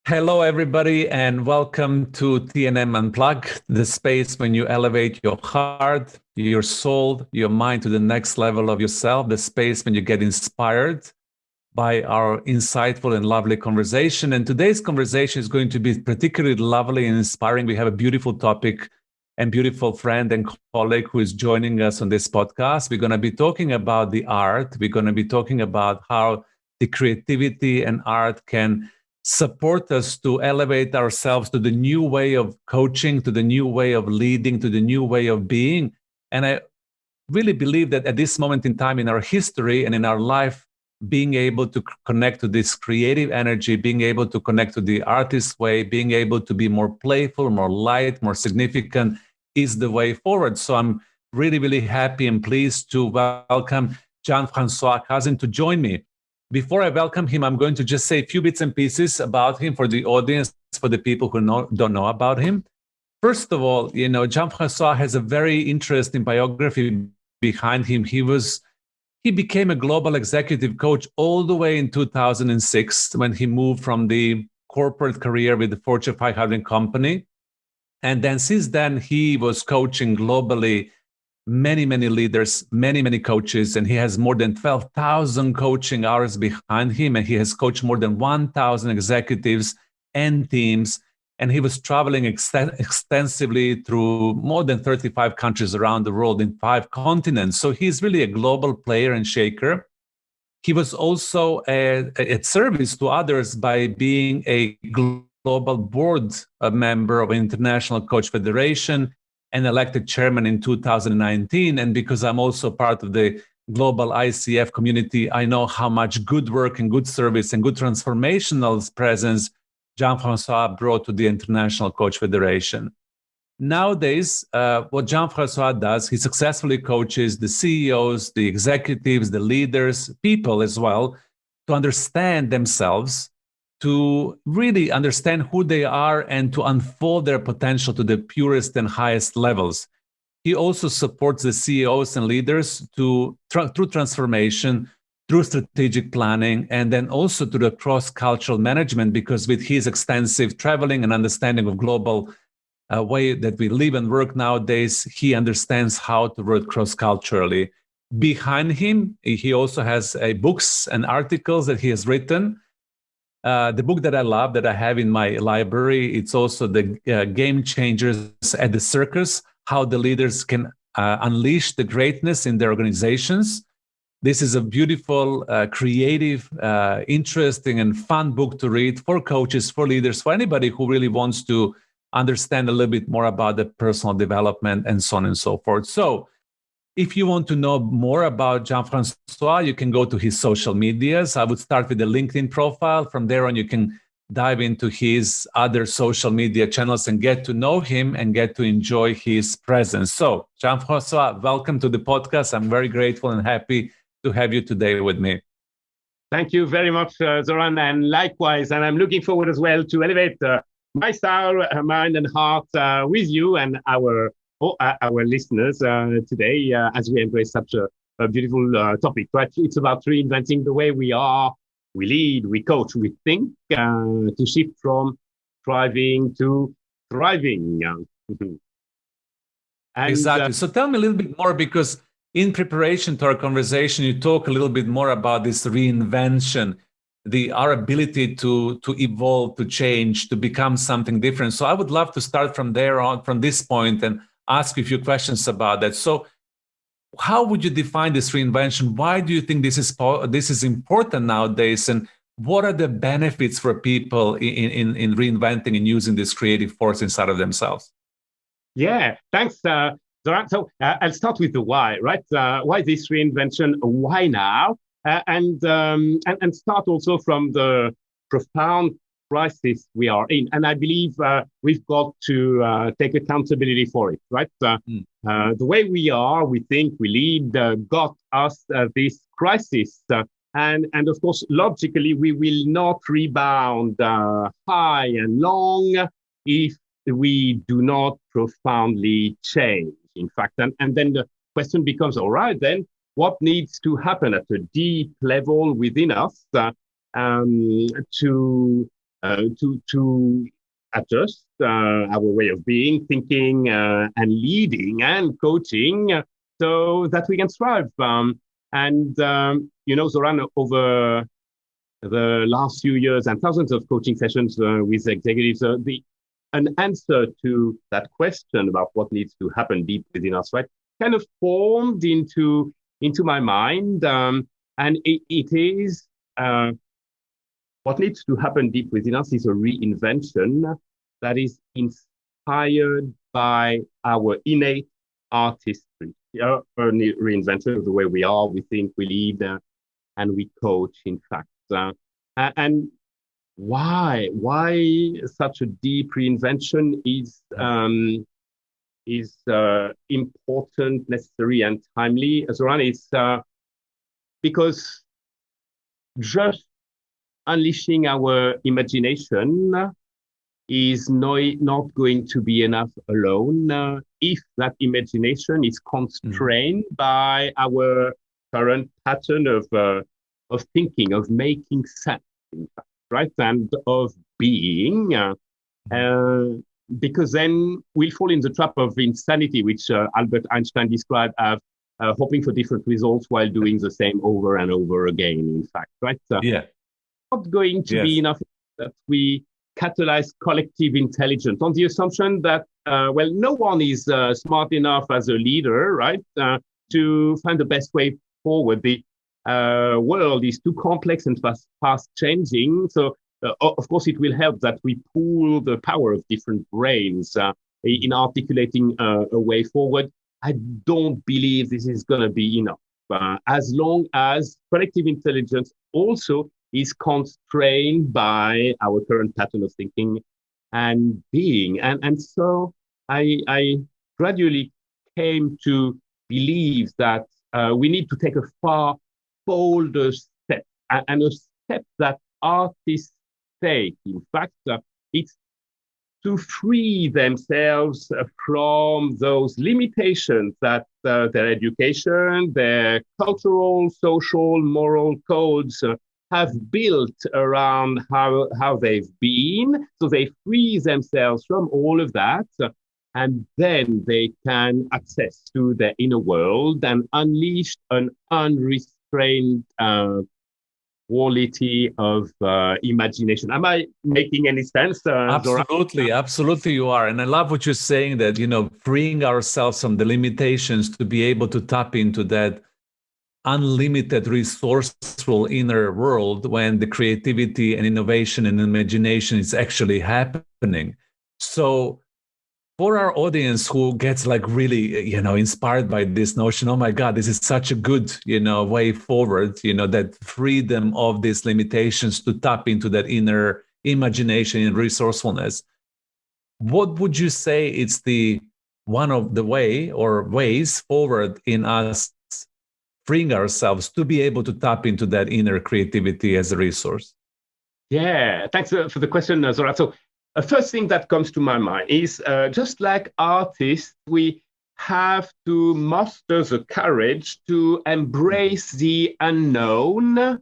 Hello, everybody, and welcome to TNM Unplugged, the space when you elevate your heart, your soul, your mind to the next level of yourself, the space when you get inspired by our insightful and lovely conversation. And today's conversation is going to be particularly lovely and inspiring. We have a beautiful topic and beautiful friend and colleague who is joining us on this podcast. We're going to be talking about the art. We're going to be talking about how the creativity and art can support us to elevate ourselves to the new way of coaching, to the new way of leading, to the new way of being. And I really believe that at this moment in time in our history and in our life, being able to connect to this creative energy, being able to connect to the artist way, being able to be more playful, more light, more significant is the way forward. So I'm really, really happy and pleased to welcome Jean-Francois Cousin to join me. Before I welcome him, I'm going to just say a few bits and pieces about him for the audience, for the people who don't know about him. First of all, Jean-Francois has a very interesting biography behind him. He became a global executive coach all the way in 2006 when he moved from the corporate career with the Fortune 500 company. And then since then, he was coaching globally many, many leaders, many, many coaches, and he has more than 12,000 coaching hours behind him, and he has coached more than 1,000 executives and teams, and he was traveling extensively through more than 35 countries around the world in 5 continents. So he's really a global player and shaker. He was also at service to others by being a global board member of International Coach Federation and elected chairman in 2019. And because I'm also part of the global ICF community, I know how much good work and good service and good transformational presence Jean-Francois brought to the International Coach Federation. Nowadays, what Jean-Francois does, he successfully coaches the CEOs, the executives, the leaders, people as well, to understand themselves, to really understand who they are and to unfold their potential to the purest and highest levels. He also supports the CEOs and leaders through transformation, through strategic planning, and then also to the cross-cultural management, because with his extensive traveling and understanding of global way that we live and work nowadays, he understands how to work cross-culturally. Behind him, he also has books and articles that he has written. The book that I love, that I have in my library, it's also the Game Changers at the Circus, how the leaders can unleash the greatness in their organizations. This is a beautiful, creative, interesting, and fun book to read for coaches, for leaders, for anybody who really wants to understand a little bit more about the personal development and so on and so forth. So if you want to know more about Jean-Francois, you can go to his social medias. I would start with the LinkedIn profile. From there on, you can dive into his other social media channels and get to know him and get to enjoy his presence. So, Jean-Francois, welcome to the podcast. I'm very grateful and happy to have you today with me. Thank you very much, Zoran, and likewise. And I'm looking forward as well to elevate my style, mind, and heart with you and our listeners today as we embrace such a beautiful topic. Right? It's about reinventing the way we are, we lead, we coach, we think, to shift from striving to thriving. Exactly. So tell me a little bit more, because in preparation to our conversation, you talk a little bit more about this reinvention, our ability to evolve, to change, to become something different. So I would love to start from there on, from this point, and ask you a few questions about that. So how would you define this reinvention? Why do you think this is important nowadays? And what are the benefits for people in reinventing and using this creative force inside of themselves? Yeah, thanks, Zoran. So I'll start with the why, right? Why this reinvention? Why now? And start also from the profound crisis we are in. And I believe we've got to take accountability for it, right? The way we are, we think, we lead, got us this crisis. And of course, logically, we will not rebound high and long if we do not profoundly change, in fact. And then the question becomes, all right, then, what needs to happen at a deep level within us to adjust our way of being, thinking, and leading and coaching so that we can thrive. Zoran, over the last few years and thousands of coaching sessions with executives, an answer to that question about what needs to happen deep within us, right, kind of formed into my mind. And it is what needs to happen deep within us is a reinvention that is inspired by our innate artistry. A reinvention of the way we are, we think, we lead, and we coach, in fact. And why such a deep reinvention is important, necessary, and timely, Zoran, is because just unleashing our imagination is not going to be enough alone if that imagination is constrained by our current pattern of thinking, of making sense, in fact, right, and of being. Because then we'll fall in the trap of insanity, which Albert Einstein described as hoping for different results while doing the same over and over again, in fact, right? Not going to be enough that we catalyze collective intelligence on the assumption that, no one is smart enough as a leader, right, to find the best way forward. The world is too complex and fast changing. So, of course, it will help that we pool the power of different brains in articulating a way forward. I don't believe this is going to be enough. As long as collective intelligence also is constrained by our current pattern of thinking and being. And so I gradually came to believe that we need to take a far bolder step, and a step that artists take. In fact, it's to free themselves from those limitations that their education, their cultural, social, moral codes have built around how they've been. So they free themselves from all of that, and then they can access to their inner world and unleash an unrestrained quality of imagination. Am I making any sense? Absolutely, absolutely you are. And I love what you're saying, that, freeing ourselves from the limitations to be able to tap into that unlimited resourceful inner world when the creativity and innovation and imagination is actually happening. So for our audience who gets really, inspired by this notion, oh my God, this is such a good, way forward, that freedom of these limitations to tap into that inner imagination and resourcefulness. What would you say is the one of the ways forward in us freeing ourselves to be able to tap into that inner creativity as a resource? Yeah, thanks for the question, Zoran. So first thing that comes to my mind is just like artists, we have to muster the courage to embrace the unknown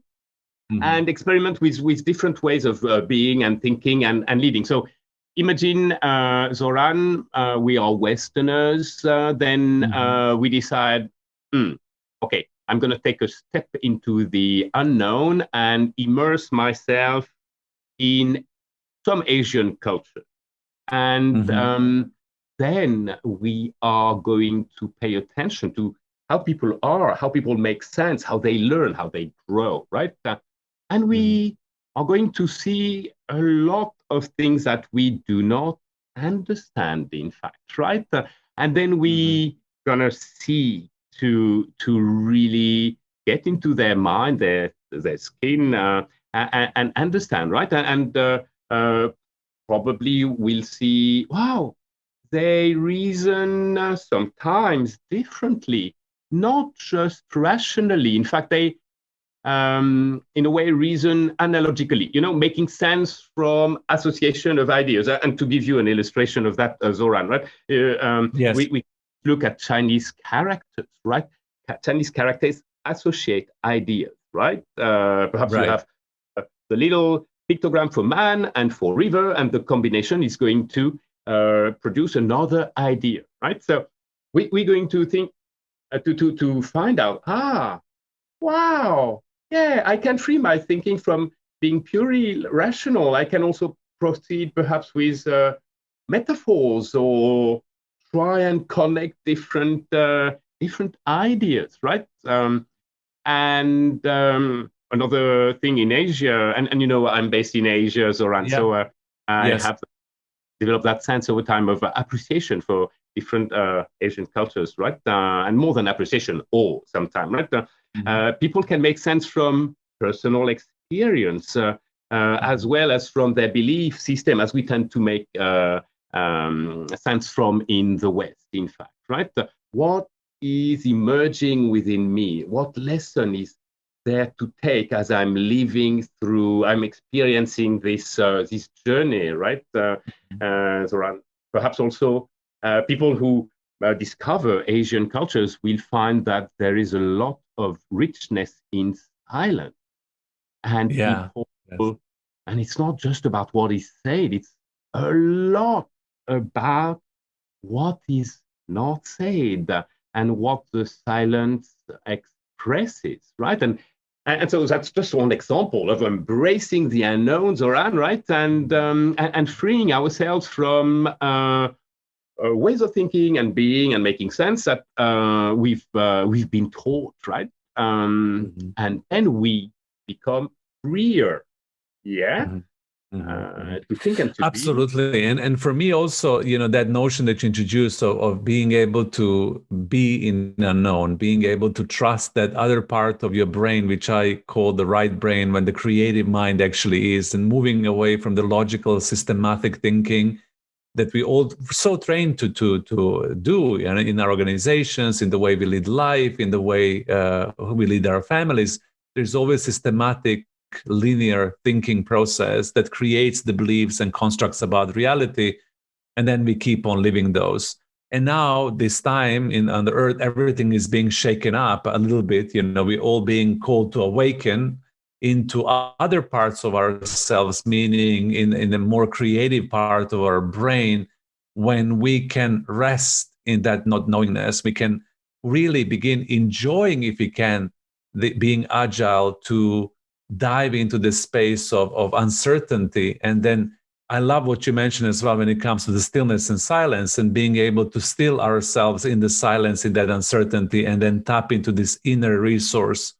and experiment with different ways of being and thinking and leading. So imagine, Zoran, we are Westerners, then we decide, okay, I'm going to take a step into the unknown and immerse myself in some Asian culture. And then we are going to pay attention to how people are, how people make sense, how they learn, how they grow, right? And we are going to see a lot of things that we do not understand, in fact, right? And then we gonna see to really get into their mind, their skin, and understand, right? And probably we'll see, wow, they reason sometimes differently, not just rationally. In fact, they, in a way, reason analogically, making sense from association of ideas. And to give you an illustration of that, Zoran, right? Yes. We look at Chinese characters, right? Chinese characters associate ideas, right? Perhaps you Right. have the little pictogram for man and for river, and the combination is going to produce another idea, right? So we're going to think to find out, wow, yeah, I can free my thinking from being purely rational. I can also proceed perhaps with metaphors or try and connect different ideas, right? And another thing in Asia, and you know, I'm based in Asia, Zoran, Yeah. so I Yes. have developed that sense over time of appreciation for different Asian cultures, right? And more than appreciation, awe sometimes, right? People can make sense from personal experience as well as from their belief system, as we tend to make sense from in the West, in fact, right? What is emerging within me? What lesson is there to take as I'm I'm experiencing this journey, right? Zoran, perhaps also people who discover Asian cultures will find that there is a lot of richness in silence, and Yeah. people, Yes. and it's not just about what is said; it's a lot about what is not said and what the silence expresses, right? And so that's just one example of embracing the unknown, Zoran, right? And freeing ourselves from ways of thinking and being and making sense that we've been taught, right? And then we become freer, yeah, to think and to be. Absolutely. And for me also, you know, that notion that you introduced of being able to be in unknown, being able to trust that other part of your brain, which I call the right brain, when the creative mind actually is, and moving away from the logical, systematic thinking that we all so trained to do, you know, in our organizations, in the way we lead life, in the way we lead our families. There's always systematic linear thinking process that creates the beliefs and constructs about reality, and then we keep on living those. And now this time on the earth, everything is being shaken up a little bit. You know, we're all being called to awaken into other parts of ourselves, meaning in a more creative part of our brain. When we can rest in that not knowingness, we can really begin enjoying, if we can, being agile to dive into the space of uncertainty. And then I love what you mentioned as well when it comes to the stillness and silence, and being able to still ourselves in the silence, in that uncertainty, and then tap into this inner resource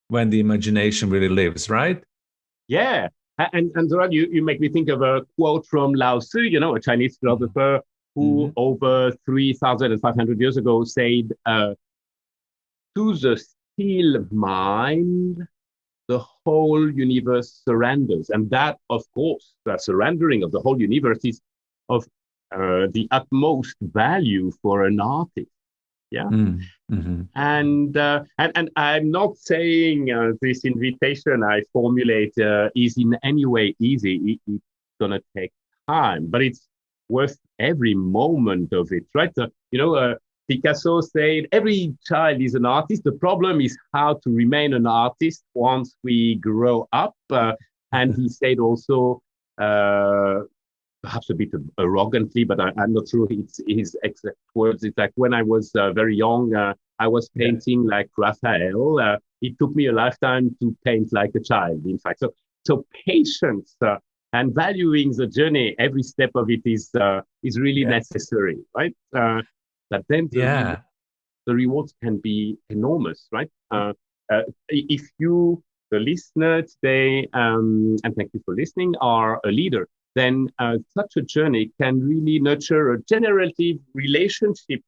when the imagination really lives, right? Yeah. And Zoran, you make me think of a quote from Lao Tzu, you know, a Chinese philosopher who over 3,500 years ago said, to the still mind, the whole universe surrenders. And that, of course, the surrendering of the whole universe is of the utmost value for an artist. Yeah. And I'm not saying this invitation I formulate is in any way easy. It's going to take time, but it's worth every moment of it, right? Picasso said, every child is an artist. The problem is how to remain an artist once we grow up. And he said also, perhaps a bit arrogantly, but I'm not sure it's his exact words. It's like when I was very young, I was painting like Raphael. It took me a lifetime to paint like a child, in fact. So patience and valuing the journey, every step of it is really necessary, right? But then the rewards can be enormous, right? If you, the listener today, and thank you for listening, are a leader, then such a journey can really nurture a generative relationship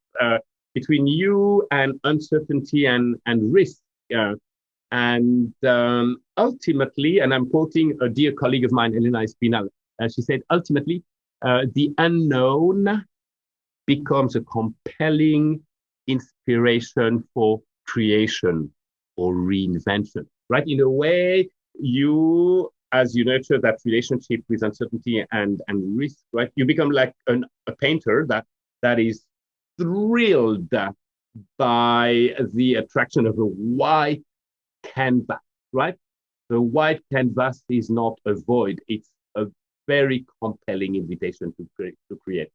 between you and uncertainty and risk. And ultimately, and I'm quoting a dear colleague of mine, Elena Espinal, she said, ultimately, the unknown becomes a compelling inspiration for creation or reinvention, right? In a way, as you nurture that relationship with uncertainty and risk, right? You become like a painter that is thrilled by the attraction of a white canvas, right? The white canvas is not a void. It's a very compelling invitation to create.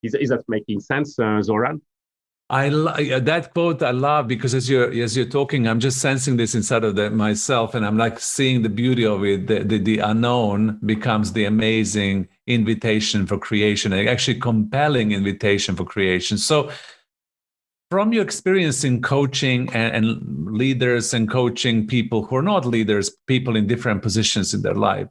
Is that making sense, Zoran? That quote I love because as you're talking, I'm just sensing this inside of myself, and I'm like seeing the beauty of it. The unknown becomes the amazing invitation for creation, and actually compelling invitation for creation. So, from your experience in coaching and leaders and coaching people who are not leaders, people in different positions in their life,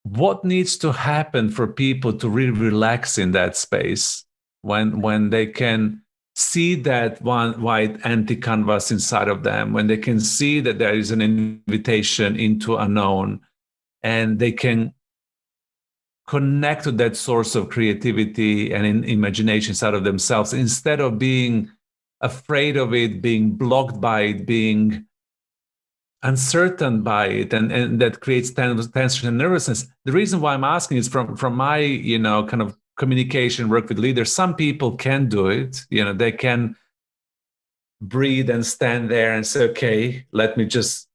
what needs to happen for people to really relax in that space when they can see that one white empty canvas inside of them, when they can see that there is an invitation into unknown, and they can connect to that source of creativity and imagination inside of themselves instead of being afraid of it, being blocked by it, being uncertain by it, and that creates tension and nervousness. The reason why I'm asking is from my kind of communication work with leaders. Some people can do it. They can breathe and stand there and say, okay, let me just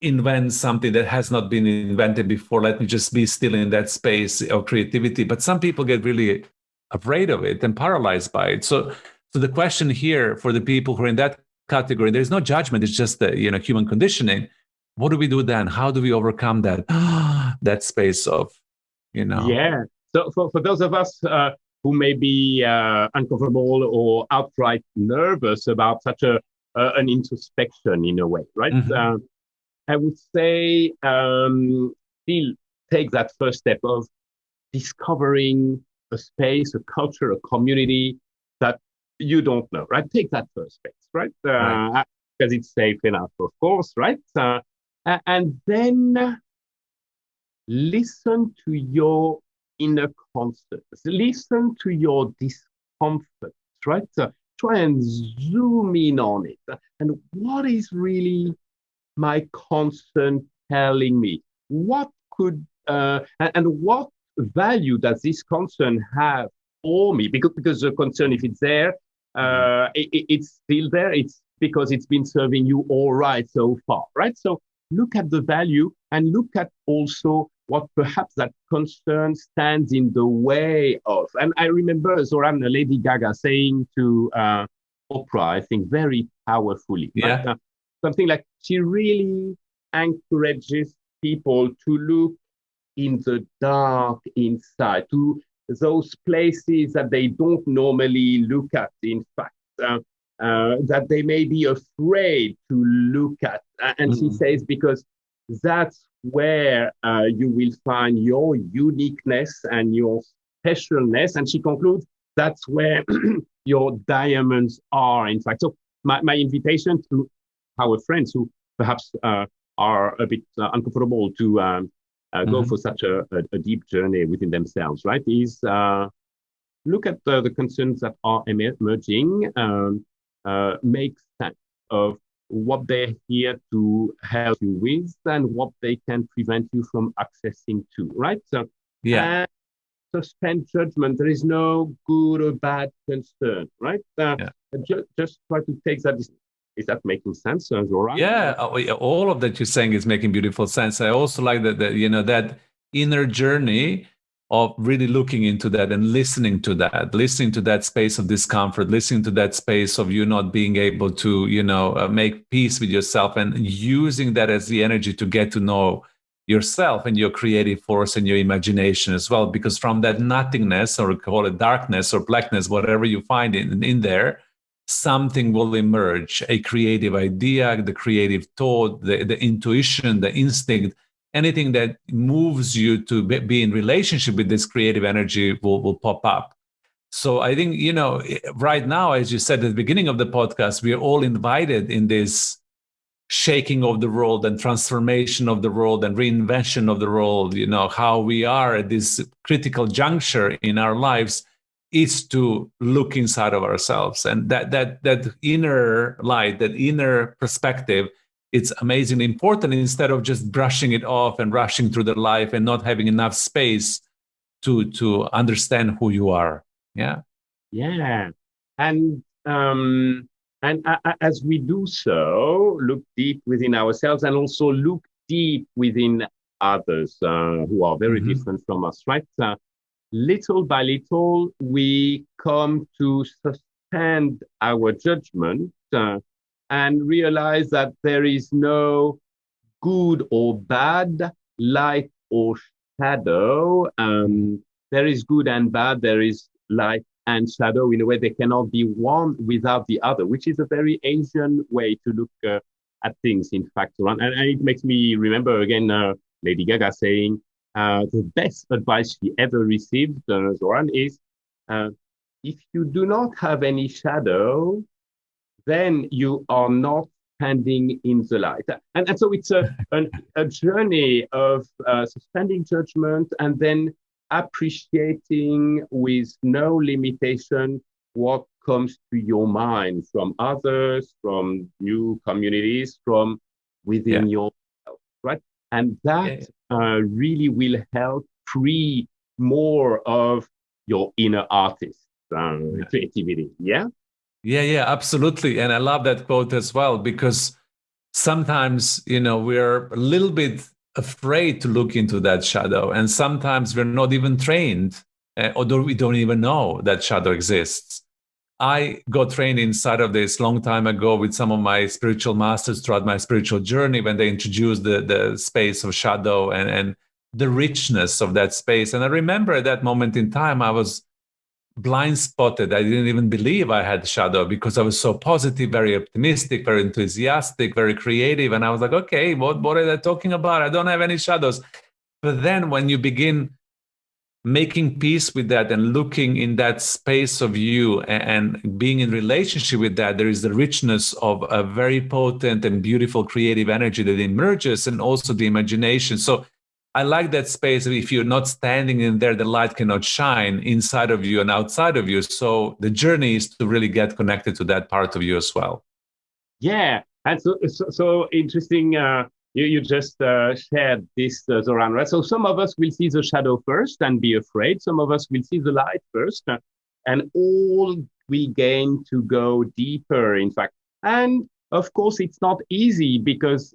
invent something that has not been invented before. Let me just be still in that space of creativity. But some people get really afraid of it and paralyzed by it. So the question here for the people who are in that category, there's no judgment. It's just the human conditioning. What do we do then? How do we overcome that that space of Yeah. So for those of us who may be uncomfortable or outright nervous about such an introspection in a way, right? Mm-hmm. I would say still take that first step of discovering a space, a culture, a community that you don't know, right? Take that first space, right? Right. Because it's safe enough, of course, right? And then listen to your inner concerns, listen to your discomfort, right? Try and zoom in on it. And what is really my concern telling me? What could and what value does this concern have for me? Because the concern, if it's there, it's still there. It's because it's been serving you all right so far, right? So look at the value and look at also what perhaps that concern stands in the way of. And I remember Zoran, Lady Gaga, saying to Oprah, I think very powerfully, Yeah. right? Something like she really encourages people to look in the dark inside, to those places that they don't normally look at, in fact, that they may be afraid to look at. And she says, because that's where you will find your uniqueness and your specialness. And she concludes, that's where your diamonds are, in fact. So my invitation to our friends who perhaps are a bit uncomfortable to go for such a deep journey within themselves, right, is look at the concerns that are emerging, make sense of what they're here to help you with and what they can prevent you from accessing to, right? So, Yeah. Suspend judgment. There is no good or bad concern, right? Yeah. Just try to take that. Is that making sense, Zoran? Yeah, all of that you're saying is making beautiful sense. I also like that that inner journey of really looking into that and listening to that space of discomfort, listening to that space of you not being able to make peace with yourself, and using that as the energy to get to know yourself and your creative force and your imagination as well. Because from that nothingness, or call it darkness or blackness, whatever you find in there, something will emerge, a creative idea, the creative thought, the intuition, the instinct, anything that moves you to be in relationship with this creative energy will pop up. So I think, right now, as you said at the beginning of the podcast, we are all invited in this shaking of the world and transformation of the world and reinvention of the world, how we are at this critical juncture in our lives is to look inside of ourselves, and that inner light, that inner perspective, it's amazingly important, instead of just brushing it off and rushing through the life and not having enough space to understand who you are. Yeah. Yeah. And as we do so, look deep within ourselves and also look deep within others who are very Mm-hmm. different from us, right? Little by little, we come to suspend our judgment and realize that there is no good or bad, light or shadow. There is good and bad. There is light and shadow. In a way, they cannot be one without the other, which is a very Asian way to look at things, in fact. And it makes me remember again Lady Gaga saying the best advice she ever received, Zoran, is uh, if you do not have any shadow, then you are not standing in the light. And so it's a journey of suspending judgment and then appreciating with no limitation what comes to your mind from others, from new communities, from Yeah. within yourself, right? And that Yeah. really will help free more of your inner artist creativity. Yeah. Yeah, yeah, absolutely. And I love that quote as well, because sometimes, we're a little bit afraid to look into that shadow. And sometimes we're not even trained, or we don't even know that shadow exists. I got trained inside of this long time ago with some of my spiritual masters throughout my spiritual journey when they introduced the space of shadow and the richness of that space. And I remember at that moment in time, I was blind spotted. I didn't even believe I had shadow because I was so positive, very optimistic, very enthusiastic, very creative. And I was like, okay, what are they talking about? I don't have any shadows. But then when you begin making peace with that and looking in that space of you and being in relationship with that, there is the richness of a very potent and beautiful creative energy that emerges, and also the imagination. So I like that space. If you're not standing in there, the light cannot shine inside of you and outside of you. So the journey is to really get connected to that part of you as well. Yeah, and so interesting. You just shared this, Zoran, right? So some of us will see the shadow first and be afraid. Some of us will see the light first, and all will gain to go deeper. In fact, and of course, it's not easy because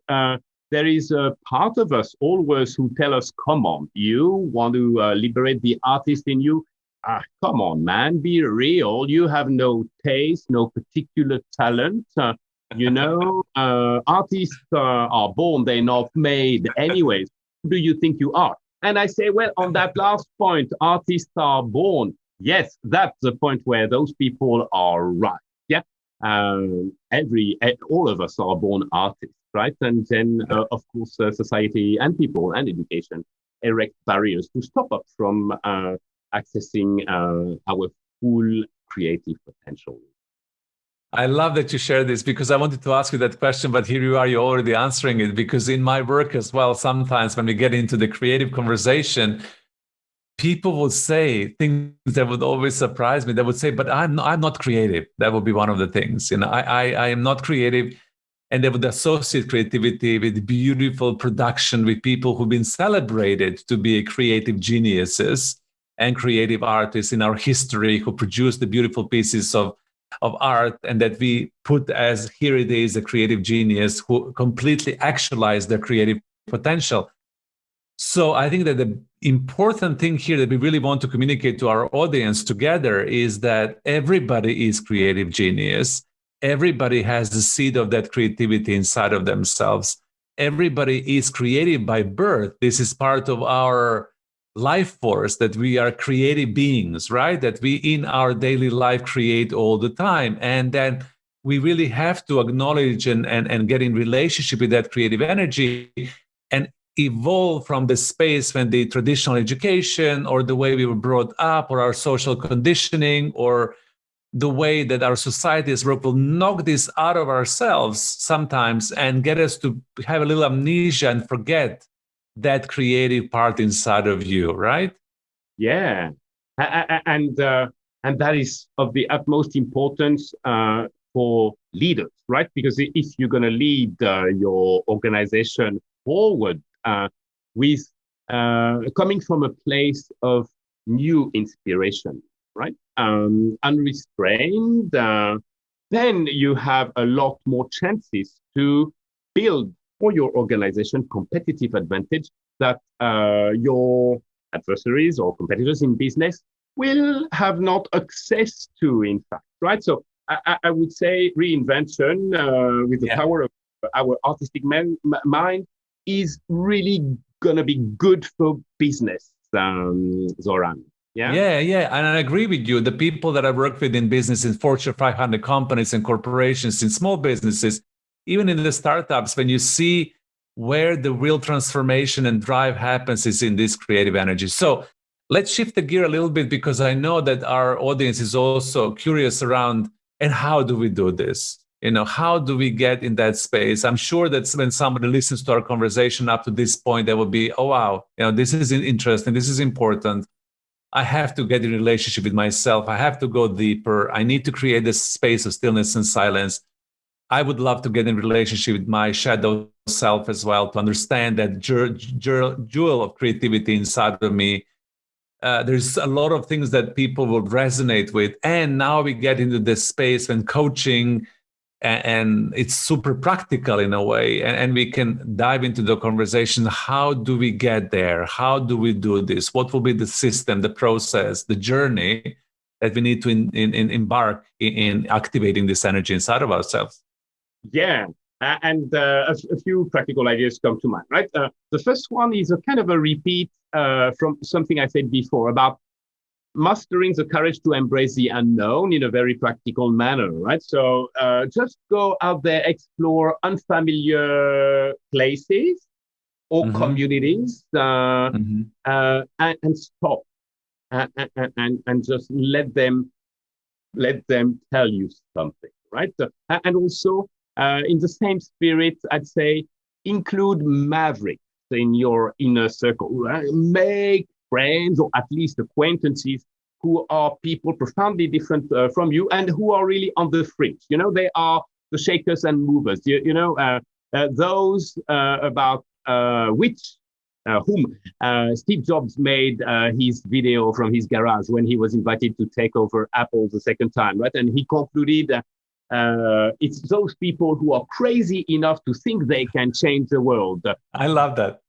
there is a part of us always who tell us, "Come on, you want to liberate the artist in you." Ah, come on, man, be real. You have no taste, no particular talent. Artists are born, they're not made anyways. Who do you think you are? And I say, well, on that last point, artists are born. Yes, that's the point where those people are right. Yeah. All of us are born artists, right? And then, of course, society and people and education erect barriers to stop us from accessing our full creative potential. I love that you share this because I wanted to ask you that question, but here you are, you're already answering it. Because in my work as well, sometimes when we get into the creative conversation, people will say things that would always surprise me. They would say, "But I'm not creative." That would be one of the things. I am not creative, and they would associate creativity with beautiful production, with people who've been celebrated to be creative geniuses and creative artists in our history who produce the beautiful pieces of art, and that we put as here it is a creative genius who completely actualized their creative potential. So I think that the important thing here that we really want to communicate to our audience together is that everybody is creative genius. Everybody has the seed of that creativity inside of themselves. Everybody is creative by birth. This is part of our life force, that we are creative beings, right? That we in our daily life create all the time. And then we really have to acknowledge and get in relationship with that creative energy and evolve from the space when the traditional education or the way we were brought up or our social conditioning or the way that our society is work will knock this out of ourselves sometimes and get us to have a little amnesia and forget that creative part inside of you, right? Yeah, and that is of the utmost importance for leaders, right? Because if you're going to lead your organization forward with coming from a place of new inspiration, right? Unrestrained, then you have a lot more chances to build for your organization competitive advantage that your adversaries or competitors in business will have not access to, in fact, right? So I would say reinvention with the power of our artistic mind is really going to be good for business, Zoran. Yeah. Yeah, yeah. And I agree with you. The people that I work with in business, in Fortune 500 companies and corporations, in small businesses, even in the startups, when you see where the real transformation and drive happens is in this creative energy. So let's shift the gear a little bit, because I know that our audience is also curious around, and how do we do this? How do we get in that space? I'm sure that when somebody listens to our conversation up to this point, they will be, oh, wow, this is interesting. This is important. I have to get in a relationship with myself. I have to go deeper. I need to create this space of stillness and silence. I would love to get in a relationship with my shadow self as well, to understand that jewel of creativity inside of me. There's a lot of things that people will resonate with. And now we get into this space when coaching, and it's super practical in a way, and we can dive into the conversation. How do we get there? How do we do this? What will be the system, the process, the journey that we need to embark in activating this energy inside of ourselves? Yeah. And a few practical ideas come to mind, right? The first one is a kind of a repeat from something I said before about mastering the courage to embrace the unknown in a very practical manner, right? So just go out there, explore unfamiliar places or communities, and stop and just let them tell you something, right? And also, in the same spirit, I'd say include mavericks in your inner circle. Right? Make friends or at least acquaintances who are people profoundly different from you and who are really on the fringe. They are the shakers and movers. Those about whom Steve Jobs made his video from his garage when he was invited to take over Apple the second time, right? And he concluded it's those people who are crazy enough to think they can change the world. I love that.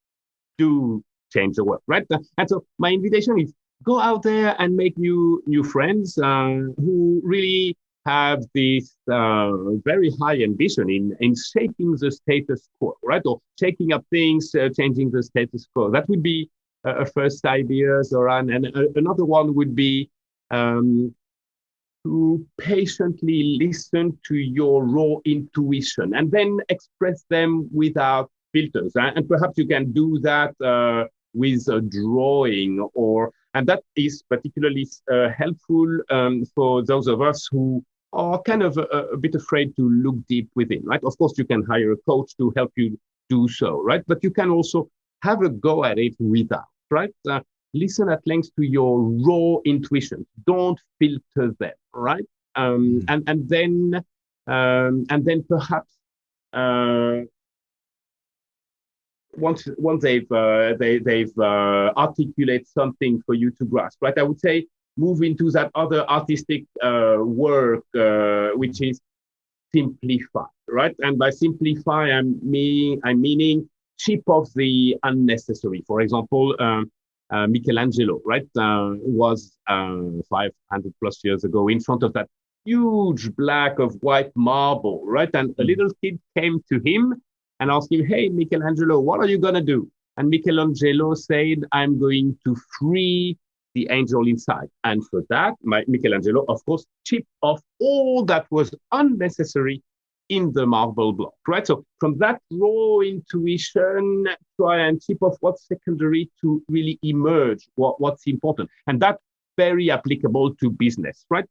Do change the world, right? And so my invitation is go out there and make new friends who really have this very high ambition in shaping the status quo, right? Or shaking up things, changing the status quo. That would be a first idea, Zoran. And another one would be to patiently listen to your raw intuition and then express them without filters. And perhaps you can do that with a drawing, and that is particularly helpful for those of us who are kind of a bit afraid to look deep within, right? Of course, you can hire a coach to help you do so, right? But you can also have a go at it without, right? Listen at length to your raw intuitions. Don't filter them, right? And then perhaps once they've articulate something for you to grasp, right? I would say move into that other artistic work, which is simplify, right? And by simplify, I'm meaning chip off the unnecessary. For example, Michelangelo, right, was 500 plus years ago in front of that huge block of white marble, right? And a little kid came to him and asked him, "Hey, Michelangelo, what are you going to do?" And Michelangelo said, "I'm going to free the angel inside." And for that, Michelangelo, of course, chipped off all that was unnecessary in the marble block, right? So from that raw intuition, try and chip off what's secondary to really emerge what's important. And that's very applicable to business, right?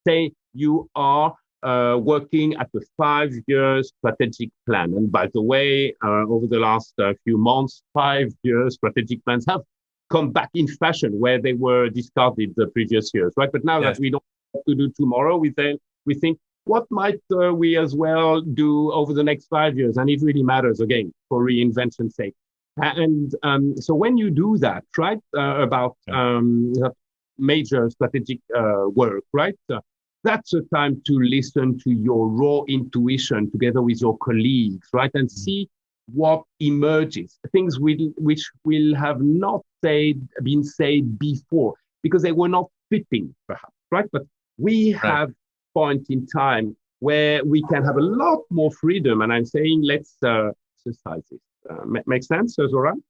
Say you are working at a 5-year strategic plan. And by the way, over the last few months, 5-year strategic plans have come back in fashion where they were discarded the previous years, right? But now that we don't have to do tomorrow, we think, what might we as well do over the next 5 years? And it really matters, again, for reinvention's sake. And so when you do that, right, about major strategic work, right, that's a time to listen to your raw intuition together with your colleagues, right? And see what emerges, things which will have not been said before because they were not fitting, perhaps, right? But we have point in time where we can have a lot more freedom. And I'm saying, let's exercise this. Makes sense, Zoran?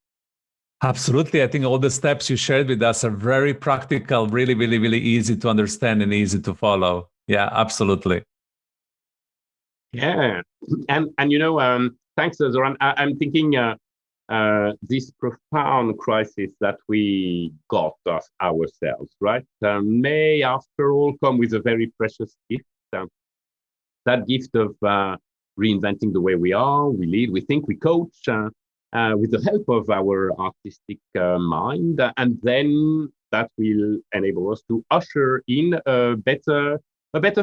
Absolutely. I think all the steps you shared with us are very practical, really, really, really easy to understand and easy to follow. Yeah, absolutely. Yeah. And thanks, Zoran. I'm thinking this profound crisis that we got ourselves, right, may, after all, come with a very precious gift. That gift of reinventing the way we are, we lead, we think, we coach, with the help of our artistic mind. And then that will enable us to usher in a better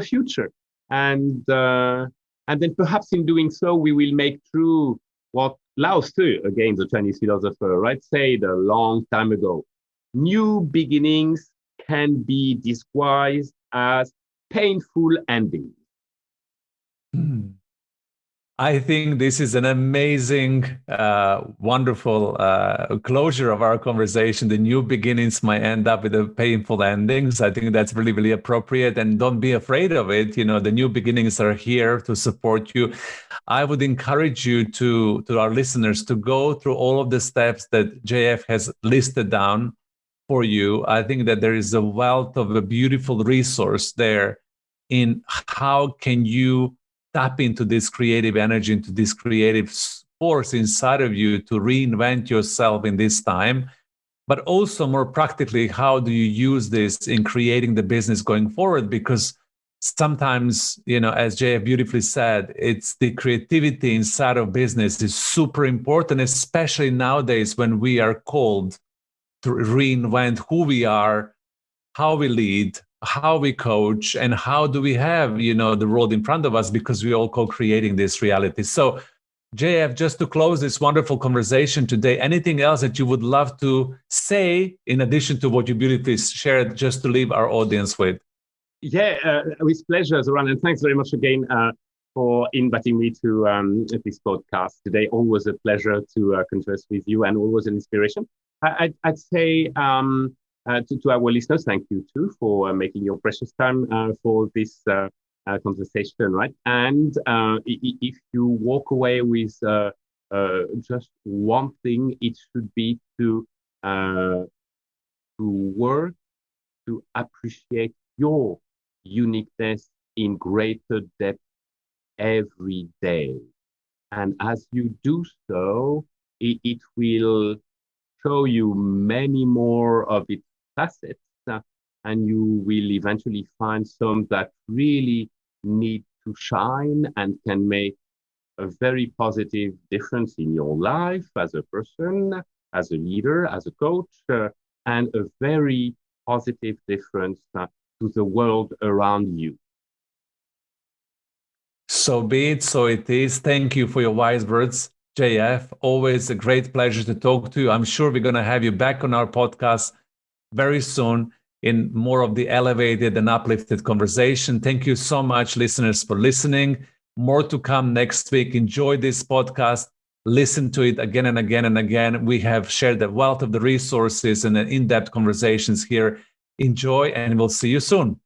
future. And then perhaps in doing so, we will make true what Lao Tzu, again, the Chinese philosopher, right, said a long time ago. New beginnings can be disguised as painful endings. I think this is an amazing, wonderful closure of our conversation. The new beginnings might end up with the painful endings. I think that's really, really appropriate. And don't be afraid of it. You know, the new beginnings are here to support you. I would encourage you to our listeners to go through all of the steps that JF has listed down for you. I think that there is a wealth of a beautiful resource there in how can you tap into this creative energy, into this creative force inside of you to reinvent yourself in this time. But also more practically, how do you use this in creating the business going forward? Because sometimes, you know, as JF beautifully said, it's the creativity inside of business is super important, especially nowadays when we are called to reinvent who we are, how we lead, how we coach, and how do we have, you know, the world in front of us, because we all co-creating this reality. So JF, just to close this wonderful conversation today, anything else that you would love to say in addition to what you beautifully shared, just to leave our audience with? Yeah, with pleasure, Zoran, and thanks very much again for inviting me to this podcast today. Always a pleasure to converse with you, and always an inspiration. I'd say to our listeners, thank you too for making your precious time for this conversation, right? And if you walk away with just one thing, it should be to work to appreciate your uniqueness in greater depth every day. And as you do so, it will show you many more of its facets, and you will eventually find some that really need to shine and can make a very positive difference in your life as a person, as a leader, as a coach, and a very positive difference to the world around you. So be it, so it is. Thank you for your wise words, JF. Always a great pleasure to talk to you. I'm sure we're going to have you back on our podcast very soon in more of the elevated and uplifted conversation. Thank you so much, listeners, for listening. More to come next week. Enjoy this podcast. Listen to it again and again and again. We have shared the wealth of the resources and the in-depth conversations here. Enjoy, and we'll see you soon.